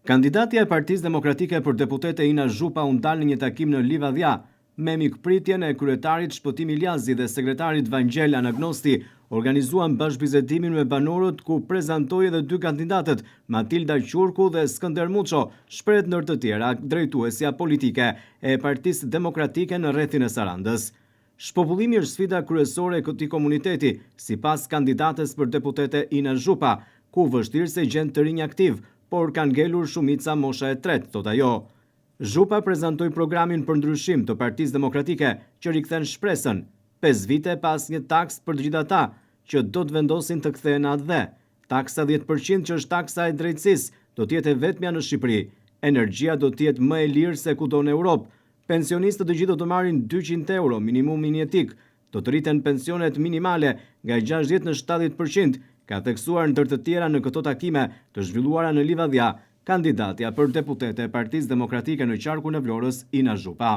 Kandidatja e Partisë Demokratike për deputete Ina Zhupa u ndal në një takim në Livadhja me mikpritjen e kryetarit Shpëtim Iljazi dhe sekretarit Vangjel Anagnosti, organizuan bashkëbizedimin me banorët ku prezantoi edhe dy kandidatët, Matilda Qurku dhe Skënder Muço, shpreh ndër të tjera drejtuesja politike e Partisë Demokratike në rrethin e Sarandës. Shpopullimi është sfida kryesore e këtij komuniteti, sipas kandidates për deputete Ina Zhupa, ku vështirë se gjen të rinj aktiv, por kanë ngelur shumica mosha e tretë, thot ajo. Zhupa prezantoi programin për ndryshim të Partisë Demokratike që rikthen shpresën, 5 vite pas një taks për të gjithë ata që do të vendosin të kthehen atë dhe. Taksa 10% që është taksa e drejtësisë do të jetë e vetmja në Shqipëri. Energjia do të jetë më e lirë se kudo në Europë. Pensionistët të gjithë do të marrin 200 euro minimumi mjetik. Do të rriten pensionet minimale nga 60 në 70%, ka theksuar ndër të tjera në këto takime të zhvilluara në Livadhja, kandidatja për deputete e Partisë Demokratike në qarkun e Vlorës Ina Zhupa.